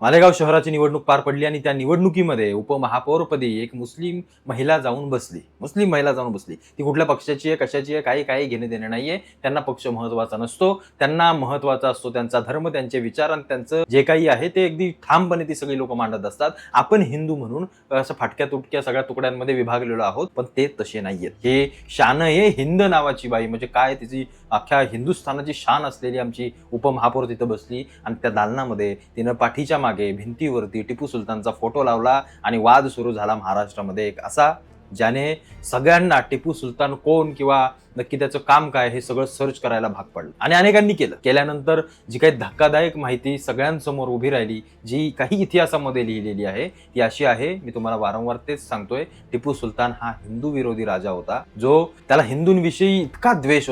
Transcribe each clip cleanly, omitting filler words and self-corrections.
मालेगाव शहराची निवडणूक पार पडली आणि त्या निवडणुकीमध्ये उपमहापौरपदी एक मुस्लिम महिला जाऊन बसली. ती कुठल्या पक्षाची आहे, कशाची आहे, काही घेणे देणे नाहीये. त्यांना पक्ष महत्वाचा नसतो. त्यांना महत्वाचा असतो त्यांचा धर्म, त्यांचे विचार आणि त्यांचं जे काही आहे ते अगदी ठामपणे ती सगळी लोक मांडत असतात. आपण हिंदू म्हणून असं फाटक्या तुटक्या सगळ्या तुकड्यांमध्ये विभागलेलो आहोत, पण ते तसे नाहीयेत. हे शान आहे हिंद नावाची बाई, म्हणजे काय तिची अख्ख्या हिंदुस्थानाची शान असलेली आमची उपमहापौर तिथं बसली आणि त्या दालनामध्ये तिनं पाठीच्या मागे भिंतीवरती टिपू सुलतानचा फोटो लावला आणि वाद सुरू झाला महाराष्ट्रामध्ये एक असा, ज्याने सगळ्यांना टिपू सुलतान कोण किंवा नक्की त्याचं काम काय हे सगळं सर्च करायला भाग पडलं. आणि अनेकांनी केल्यानंतर जी काही धक्कादायक माहिती सगळ्यांसमोर उभी राहिली, जी काही इतिहासामध्ये लिहिलेली आहे ती अशी आहे, मी तुम्हाला वारंवार तेच सांगतोय, टिपू सुलतान हा हिंदू विरोधी राजा होता, जो त्याला हिंदूंविषयी इतका द्वेष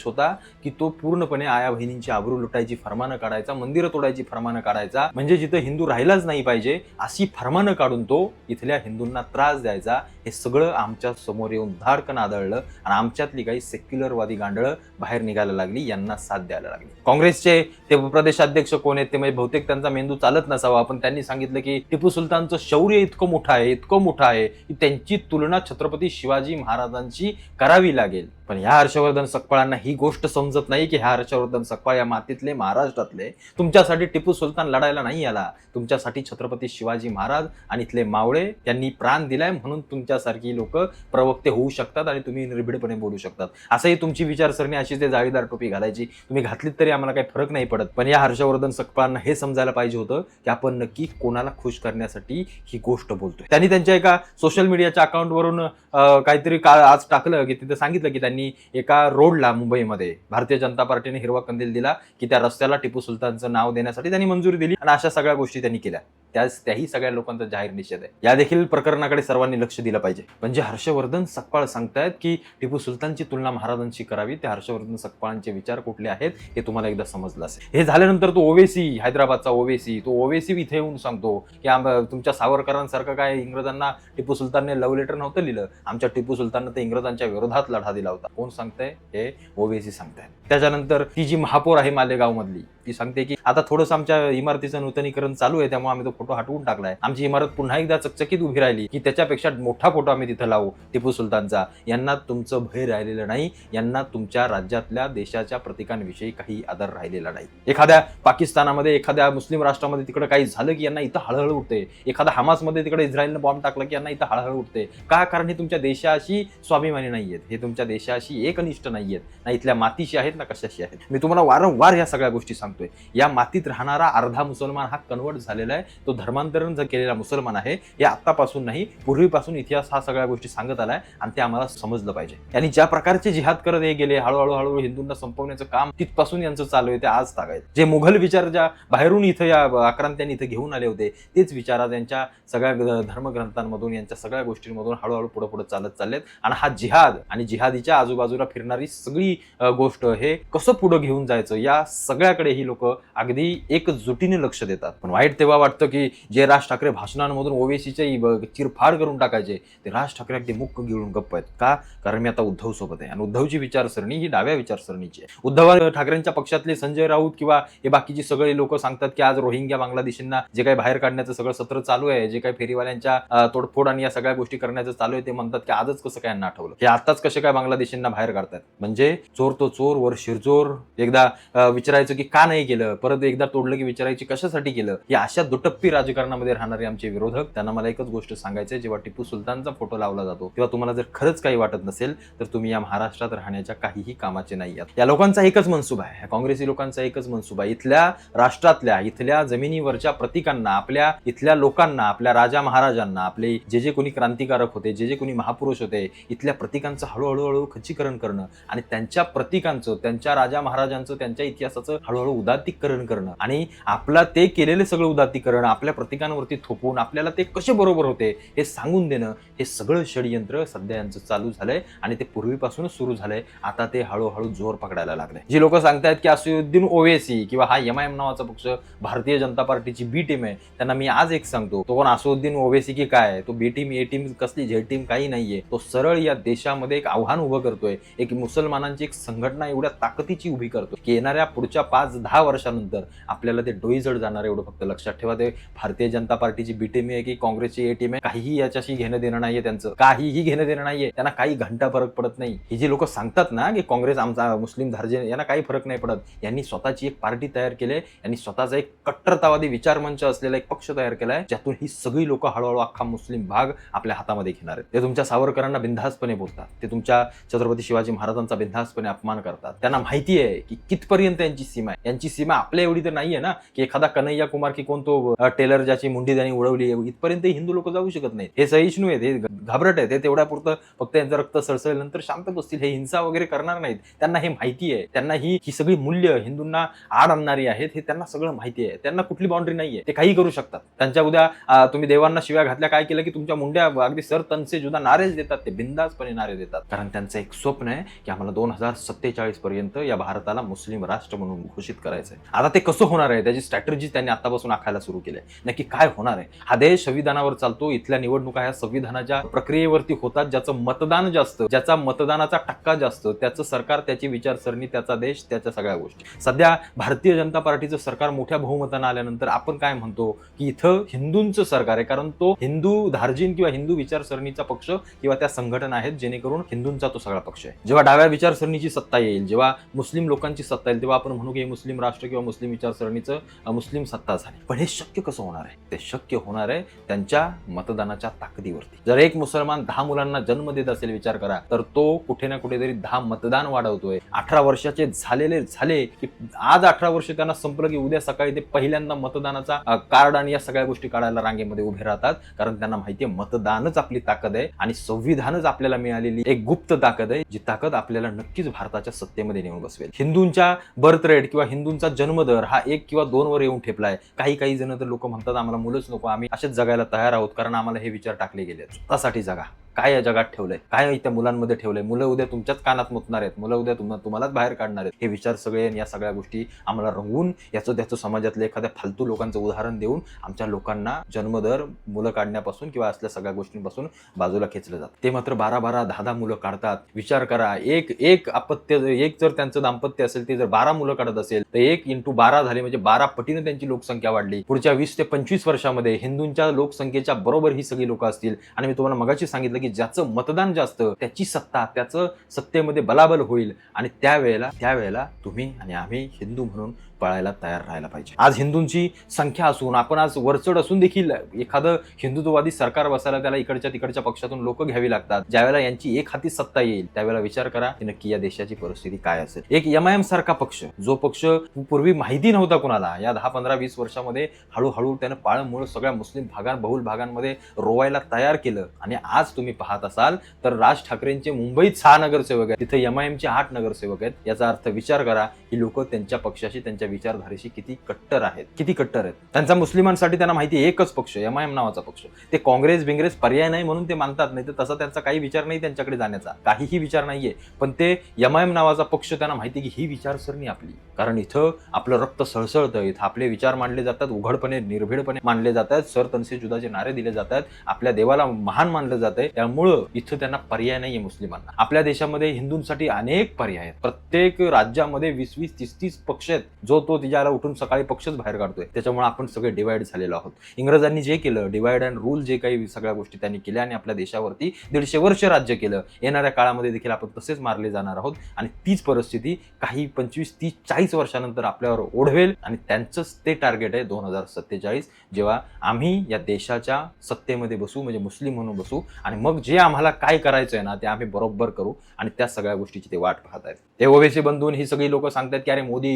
होता की तो पूर्णपणे आया बहिणींची आबरू लुटायची फरमानं काढायचा, मंदिरं तोडायची फरमानं काढायचा, म्हणजे जिथं हिंदू राहिलाच नाही पाहिजे अशी फरमानं काढून तो इथल्या हिंदूंना त्रास द्यायचा. हे सगळं आमच्या समोर येऊन धाडकन आदळलं आणि आमच्यातली काही सेक्युलरवादी गांडळं बाहेर निघायला लागली, यांना साथ द्यायला लागली. काँग्रेसचे ते प्रदेशाध्यक्ष कोण आहेत ते म्हणजे बहुतेक त्यांचा मेंदू चालत नसावा, पण त्यांनी सांगितलं की टिपू सुलतानचं शौर्य इतकं मोठं आहे की त्यांची तुलना छत्रपती शिवाजी महाराजांची करावी लागेल. पण ह्या हर्षवर्धन सकपाळांना ही गोष्ट समजत नाही की ह्या हर्षवर्धन सकपाळ या मातीतले, महाराष्ट्रातले, तुमच्यासाठी टिपू सुलतान लढायला नाही आला, तुमच्यासाठी छत्रपती शिवाजी महाराज आणि इथले मावळे त्यांनी प्राण दिलाय, म्हणून तुमच्यासारखी लोक प्रवक्ते होऊ शकतात आणि तुम्ही निर्भीडपणे बोलू शकतात. असंही तुमची विचारसरणी अशी ते जाळीदार टोपी घालायची, तुम्ही घातलीत तरी आम्हाला काही फरक नाही पडत. पण या हर्षवर्धन सकपाळांना हे समजायला पाहिजे होतं की आपण नक्की कोणाला खुश करण्यासाठी ही गोष्ट बोलतोय. त्यांनी त्यांच्या एका सोशल मीडियाच्या अकाउंटवरून काहीतरी आज टाकलं की तिथे सांगितलं की त्यांनी एका रोडला मुंबईमध्ये भारतीय जनता पार्टीने हिरवा कंदील दिला की त्या रस्त्याला टिपू सुलतानचं नाव देण्यासाठी त्यांनी मंजुरी दिली आणि अशा सगळ्या गोष्टी त्यांनी केल्या. त्याही सगळ्या लोकांचा जाहीर निषेध आहे. या देखील प्रकरणाकडे सर्वांनी लक्ष दिलं पाहिजे. म्हणजे हर्षवर्धन सकपाळ सांगतायत की टिपू सुलतानची तुलना महाराजांशी करावी. त्या हर्षवर्धन सकपाळांचे विचार कुठले आहेत हे तुम्हाला एकदा समजलं असेल. हे झाल्यानंतर तो ओवेसी, हैदराबादचा ओवेसी इथे येऊन सांगतो की तुमच्या सावरकरांसारखं काय इंग्रजांना टिपू सुलतानने लव्ह लेटर नव्हतं लिहिलं, आमच्या टिपू सुलताननं तर इंग्रजांच्या विरोधात लढा दिला होता. कोण सांगतंय? हे ओवेसी सांगतायत. त्याच्यानंतर ती जी महापौर आहे मालेगाव मधली, ती सांगते की आता थोडंसं आमच्या इमारतीचं नूतनीकरण चालू आहे, त्यामुळे आम्ही तो फोटो हटवून टाकलाय. आमची इमारत पुन्हा एकदा चकचकीत उभी राहिली की त्याच्यापेक्षा मोठा फोटो आम्ही तिथं लावू टिपू सुलतानचा. यांना तुमचं भय राहिलेलं नाही, यांना तुमच्या राज्यातल्या देशाच्या प्रतीकांविषयी काही आदर राहिलेला नाही. एखाद्या पाकिस्तानामध्ये, एखाद्या मुस्लिम राष्ट्रामध्ये तिकडे काही झालं की यांना इथं हळहळ उठते. एखादा हमासमध्ये तिकडे इस्रायलनं बॉम्ब टाकला की यांना इथं हळहळ उठते. का? कारण हे तुमच्या देशाशी स्वाभिमानी नाहीयेत, हे तुमच्या देशाशी एकनिष्ठ नाहीयेत, ना इथल्या मातीशी आहेत ना कशाशी आहेत. मी तुम्हाला वारंवार ह्या सगळ्या गोष्टी सांगतोय. या मातीत राहणारा अर्धा मुसलमान हा कन्वर्ट झालेला आहे, तो धर्मांतरण केलेला मुसलमान आहे. हे आतापासून नाही, पूर्वीपासून इतिहास हा सगळ्या गोष्टी सांगत आलाय आणि ते आम्हाला समजलं पाहिजे. यांनी ज्या प्रकारचे जिहाद करत हे गेले, हळूहळू हिंदूंना संपवण्याचं काम तिथपासून यांचं चालू आहे ते आज तागायत. जे मुघल विचार ज्या बाहेरून इथं या आक्रांत्यांनी इथं घेऊन आले होते, तेच विचार त्यांच्या सगळ्या धर्मग्रंथांमधून, यांच्या सगळ्या गोष्टींमधून हळूहळू पुढे चालत चाललेत. आणि हा जिहाद आणि जिहादीच्या आजूबाजूला फिरणारी सगळी गोष्ट, हे कसं पुढे घेऊन जायचं, या सगळ्याकडे ही लोक अगदी एकजुटीने लक्ष देतात. पण वाईट तेव्हा वाटतं की जे राज ठाकरे भाषणांमधून ओवेसीचे चिरफाड करून टाकायचे, ते राज ठाकरे अगदी मुक्क गिळून गप्प आहेत. का? कारण मी आता उद्धव सोबत आहे आणि उद्धवची विचारसरणी ही डाव्या विचारसरणीची आहे. उद्धव ठाकरेंच्या पक्षातले संजय राऊत किंवा हे बाकीची सगळे लोक सांगतात की आज रोहिंग्या बांगलादेशींना जे काही बाहेर काढण्याचं सगळं सत्र चालू आहे, जे काही फेरीवाल्यांच्या तोडफोड आणि या सगळ्या गोष्टी करण्याचं चालू आहे, ते म्हणतात की आजच कसं काय यांना आठवलं, हे आताच कसे काय बांगलादेशींना बाहेर काढतात. म्हणजे चोर तो चोर वर शिरजोर. एकदा विचारायचं की का नाही केलं, परत एकदा तोडलं की विचारायची कशासाठी केलं. या अशा दुटप्पी राजकारणामध्ये राहणारे आमचे विरोधक, त्यांना मला एकच गोष्ट सांगायचंय, जेव्हा टिपू सुलतानचा फोटो लावला जातो तेव्हा तुम्हाला जर खरंच काही वाटत नसेल तर तुम्ही या महाराष्ट्रात राहण्याच्या काहीही कामाचे नाही आहात. या लोकांचा एकच मनसुबा आहे, काँग्रेसी लोकांचा एकच मनसुबा आहे, इथल्या राष्ट्रातल्या, इथल्या जमिनीवरच्या प्रतीकांना, आपल्या इथल्या लोकांना, आपल्या राजा महाराजांना, आपले जे कोणी क्रांतिकारक होते, जे कोणी महापुरुष होते, इथल्या प्रतीकांचं हळूहळू खच्चीकरण करणं आणि त्यांच्या प्रतीकांचं, त्यांच्या राजा महाराजांचं, त्यांच्या इतिहासाचं हळूहळू उदात्तीकरण करणं आणि आपला ते केलेले सगळं उदात्तीकरण आपल्या प्रतीकांवरती थोपून आपल्याला ते कसे बरोबर होते हे सांगून देणं, हे सगळं षडयंत्र सध्या यांचं चालू झालंय आणि ते पूर्वीपासूनच सुरू झालंय. आता ते हळूहळू जोर पकडायला लागले. जी लोक सांगतायत की असदुद्दीन ओवेसी किंवा हा एमआयएम नावाचा पक्ष भारतीय जनता पार्टीची बी टीम आहे, त्यांना मी आज एक सांगतो, तो कोण असदुद्दीन ओवेसी की काय, तो बी टीम, ए टीम, कसली झेड टीम काही नाहीये. तो सरळ या देशामध्ये एक आव्हान उभं करतोय, एक मुसलमानांची एक संघटना एवढ्या ताकदीची उभी करतो की येणाऱ्या पुढच्या 5-10 10 वर्षानंतर आपल्याला ते डोईजड जाणार एवढं फक्त लक्षात ठेवा. ते भारतीय जनता पार्टीची बी टीम आहे की काँग्रेसची ए टीम आहे, काहीही याच्याशी घेणं देणं नाहीये त्यांचं, काहीही घेणं देणं नाहीये. त्यांना काही घंटा फरक पडत नाही. ही जी लोक सांगतात ना की काँग्रेस आमचा मुस्लिम धार्जिन, यांना काही फरक नाही पडत. यांनी स्वतःची एक पार्टी तयार केली, यांनी स्वतःचा एक कट्टरतावादी विचारमंच असलेला एक पक्ष तयार केलाय, ज्यातून ही सगळी लोक हळूहळू अख्खा मुस्लिम भाग आपल्या हातामध्ये घेणार आहेत. ते तुमच्या सावरकरांना बिनधास्तपणे बोलतात, ते तुमच्या छत्रपती शिवाजी महाराजांचा बिनधास्तपणे अपमान करतात. त्यांना माहिती आहे की कितपर्यंत यांची सीमा आहे. यांची सीमा आपल्या एवढी तर नाहीये ना की एखादा कन्हैया कुमार की कोण तो टेलर ज्याची मुंडी त्यांनी उडवली, इथपर्यंत हिंदू लोक जाऊ शकत नाहीत. हे सहिष्णू आहेत, हे घाबरट आहेत, हे तेवढ्यापुरतं फक्त यांचं रक्त सळसळल्यानंतर शांत बसतील. हे हिंसा वगैरे करणार नाहीत. त्यांना हे माहिती आहे. त्यांना ही सगळी मूल्य हिंदूंना आड आणणारी आहेत, हे त्यांना सगळं माहिती आहे. त्यांना कुठली बाउंड्री नाहीये, ते काही करू शकतात. त्यांच्या उद्या तुम्ही देवांना शिव्या घातल्या, काय केलं की तुमच्या मुंड्या अगदी सर तनसे जुदा नारेच देतात, ते बिंदासपणे नारे देतात. कारण त्यांचं एक स्वप्न आहे की आम्हाला 2047 पर्यंत या भारताला मुस्लिम राष्ट्र म्हणून घोषित करायचं आहे. आता ते कसं होणार आहे, त्याची स्ट्रॅटेजी त्यांनी आतापासून आखायला सुरू केली. नक्की काय होणार आहे? हा देश संविधानावर चालतो. इथल्या निवडणुका ह्या संविधानाच्या प्रक्रियेवरती होतात. ज्याचं मतदान जास्त, ज्याचा मतदानाचा टक्का जास्त, त्याचं सरकार, त्याची विचारसरणी, त्याचा देश, त्याच्या सगळ्या गोष्टी. सध्या भारतीय जनता पार्टीचं सरकार मोठ्या बहुमतानं आल्यानंतर आपण काय म्हणतो की इथं हिंदूंचं सरकार आहे, कारण तो हिंदू धार्जिन किंवा हिंदू विचारसरणीचा पक्ष किंवा त्या संघटना आहेत, जेणेकरून हिंदूंचा तो सगळा पक्ष आहे. जेव्हा डाव्या विचारसरणीची सत्ता येईल, जेव्हा मुस्लिम लोकांची सत्ता येईल, तेव्हा आपण म्हणू की मुस्लिम राष्ट्र किंवा मुस्लिम विचारसरणीचं मुस्लिम सत्ता झाली. पण हे शक्य कसं होणार आहे? ते शक्य होणार आहे त्यांच्या मतदानाच्या ताकदीवरती. जर एक मुसलमान 10 मुलांना जन्म देत असेल, विचार करा, तर तो कुठे ना कुठेतरी 10 मतदान वाढवतोय. 18 वर्षाचे झाले की आज 18 वर्ष त्यांना संपलं की उद्या सकाळी ते पहिल्यांदा मतदानाचा कार्ड आणि या सगळ्या गोष्टी काढायला रांगेमध्ये उभे राहतात. कारण त्यांना माहिती आहे मतदानच आपली ताकद आहे आणि संविधानच आपल्याला मिळालेली एक गुप्त ताकद आहे, जी ताकद आपल्याला नक्कीच भारताच्या सत्तेमध्ये नेऊन बसवेल. हिंदूंच्या बर्थ रेट किंवा हिंदूंचा जन्मदर हा 1 किंवा 2 वर येऊन ठेपलाय. काही जण तर लोक म्हणतात आम्हाला मुलंच नको, आम्ही असेच जगायला तयार आहोत, कारण आम्हाला हे विचार टाकले गेले. स्वतःसाठी जगा. काय या जगात ठेवलंय, काय त्या मुलांमध्ये ठेवलंय? मुलं उद्या तुमच्याच कानात मुतणार आहेत, मुलं उद्या तुम्हालाच बाहेर काढणार आहेत. हे विचार सगळे, या सगळ्या गोष्टी आम्हाला रंगवून याचं त्याचं समाजातल्या एखाद्या फालतू लोकांचं उदाहरण देऊन आमच्या लोकांना जन्मदर, मुलं काढण्यापासून किंवा असल्या सगळ्या गोष्टींपासून बाजूला खेचलं जातं. ते मात्र 12-12, 10-10 मुलं काढतात. विचार करा, एक अपत्य, एक जर त्यांचं दाम्पत्य असेल, ते जर 12 मुलं काढत असेल तर 1 × 12 झाले, म्हणजे 12 पटीने त्यांची लोकसंख्या वाढली. पुढच्या 20 ते 25 वर्षामध्ये हिंदूंच्या लोकसंख्येच्या बरोबर ही सगळी लोक असतील. आणि मी तुम्हाला मगाशी सांगितलं की ज्याचं मतदान जास्त, त्याची सत्ता, त्याचं सत्तेमध्ये बलाबल होईल. आणि त्यावेळेला तुम्ही आणि आम्ही हिंदू म्हणून पळायला तयार राहायला पाहिजे. आज हिंदूंची संख्या असून, आपण आज वरचढ असून देखील एखादं हिंदुत्ववादी सरकार बसायला त्याला इकडच्या तिकडच्या पक्षातून लोक घ्यावी लागतात. ज्यावेळेला यांची एक हाती सत्ता येईल, त्यावेळेला विचार करा की नक्की या देशाची परिस्थिती काय असेल. एक MIM सारखा पक्ष, जो पक्ष पूर्वी माहिती नव्हता कुणाला, या 10, 15, 20 वर्षामध्ये हळूहळू त्यानं पाळमुळं सगळ्या मुस्लिम बहुल भागांमध्ये रोवायला तयार केलं. आणि आज तुम्ही पाहत असाल तर राज ठाकरेंचे मुंबईत 6 नगरसेवक आहेत, तिथे MIMचे 8 नगरसेवक आहेत. याचा अर्थ विचार करा ही लोक त्यांच्या पक्षाशी, त्यांच्या विचारधारेशी किती कट्टर आहेत. त्यांचा मुस्लिमांसाठी त्यांना माहिती एकच पक्ष, MIM नावाचा पक्ष. ते काँग्रेस बिंग्रेस पर्याय नाही म्हणून ते मानतात, नाही तर तसा त्यांचा काही विचार नाही त्यांच्याकडे जाण्याचा, काहीही विचार नाहीये. पण ते MIM नावाचा पक्ष, त्यांना माहिती की ही विचारसरणी आपली, कारण इथं आपलं रक्त सळसळतं, इथं आपले विचार मांडले जातात, उघडपणे निर्भीडपणे मांडले जातात, सर तनसे जुदाचे नारे दिले जातात, आपल्या देवाला महान मानलं जातंय. त्यामुळं इथं त्यांना पर्याय नाहीये मुस्लिमांना. आपल्या देशामध्ये हिंदूंसाठी अनेक पर्याय आहेत. प्रत्येक राज्यामध्ये 20-20, 30-30 पक्ष आहेत. जो तो तिच्याला उठून सकाळी पक्षच बाहेर काढतोय. त्याच्यामुळे आपण सगळे डिवाइड झालेलो आहोत. इंग्रजांनी जे केलं, डिवाइड अँड रूल, जे काही सगळ्या गोष्टी त्यांनी केल्या आणि आपल्या देशावरती 150 वर्ष राज्य केलं. येणाऱ्या काळामध्ये देखील आपण तसेच मारले जाणार आहोत. आणि तीच परिस्थिती काही 25, 30, 40 वर्षानंतर आपल्यावर ओढवेल. आणि त्यांचंच ते टार्गेट आहे 2047, जेव्हा आम्ही या देशाच्या सत्तेमध्ये बसू, म्हणजे मुस्लिम म्हणून बसू. आणि मग जे आम्हाला काय करायचंय ना, ते आम्ही बरोबर करू. आणि त्या सगळ्या गोष्टीची ते वाट पाहत आहेत. ते ओवेसी बंधून ही सगळी लोक सांगतात की अरे मोदी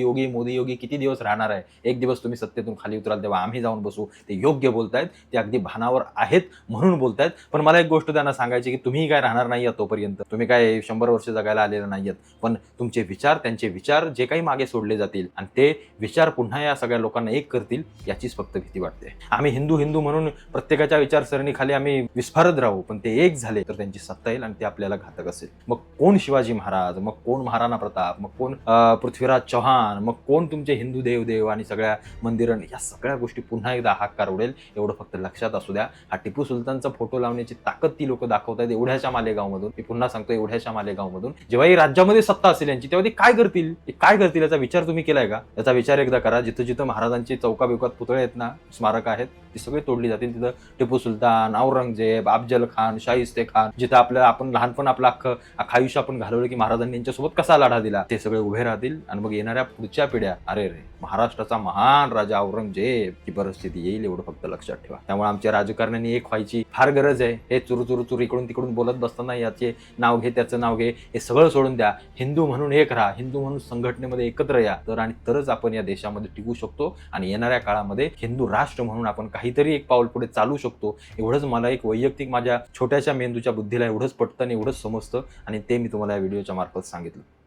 योगी किती दिवस राहणार आहे, एक दिवस तुम्ही सत्तेतून खाली उतराल तेव्हा आम्ही जाऊन बसू. ते योग्य बोलतायत, ते अगदी भानावर आहेत म्हणून बोलतायत. पण मला एक गोष्ट त्यांना सांगायची की तुम्ही काय राहणार नाही आहात तोपर्यंत, तुम्ही काय 100 वर्ष जगायला आलेले नाहीयेत. पण तुमचे विचार, त्यांचे विचार जे काही मागे सोडले जातील आणि ते विचार पुन्हा या सगळ्या लोकांना एक करतील, याचीच फक्त भीती वाटते. आम्ही हिंदू म्हणून प्रत्येकाच्या विचारसरणीखाली आम्ही विस्फारत राहू, पण ते एक झाले तर त्यांची सत्ता येईल आणि ते आपल्याला घातक असेल. मग कोण शिवाजी महाराज, मग कोण महाराणा प्रताप, मग कोण पृथ्वीराज चव्हाण, मग कोण तुमचे हिंदू देव आणि सगळ्या मंदिरं या सगळ्या गोष्टी पुन्हा एकदा हाकार उडेल, एवढं फक्त लक्षात असू द्या. हा टिपू सुलतानचा फोटो लावण्याची ताकद ती लोक दाखवतात एवढ्याशा मालेगावमधून. मी पुन्हा सांगतो, एवढ्याशा मालेगावमधून. जेव्हा ही राज्यामध्ये सत्ता असेल यांची, तेव्हा ते काय करतील, याचा विचार तुम्ही केलाय का? याचा विचार एकदा करा. जिथं जिथं महाराजांची चौकाबिवकात पुतळे आहेत ना, स्मारक आहेत, ती सगळी तोडली जातील. तिथं टिपू सुलतान, औरंगजेब, अफजल खान, शाहिस्ते खान, जिथं आपण लहानपण आपलं अख्खं आयुष्य आपण घालवलं की महाराजांनी यांच्यासोबत कसा लढा दिला, ते सगळे उभे राहतील. आणि मग येणाऱ्या पुढच्या पिढ्या, अरे रे, महाराष्ट्राचा महान राजा औरंगजेब, ही परिस्थिती येईल, एवढं फक्त लक्षात ठेवा. त्यामुळे आमच्या राजकारण्यांनी एक व्हायची फार गरज आहे. हे चुरू इकडून तिकडून बोलत बसताना याचे नाव घे, त्याचं नाव घे, हे सगळं सोडून द्या. हिंदू म्हणून एक राहा, हिंदू म्हणून संघटनेमध्ये एकत्र या, तरच आपण या देशामध्ये टिकू शकतो. आणि येणाऱ्या काळामध्ये हिंदू राष्ट्र म्हणून आपण काहीतरी एक पाऊल पुढे चालू शकतो. एवढंच मला एक वैयक्तिक माझ्या छोट्याशा मेंदूच्या बुद्धीला एवढंच पटतं आणि एवढंच समजतं, आणि ते मी तुम्हाला या व्हिडिओच्या मार्फत सांगितलं.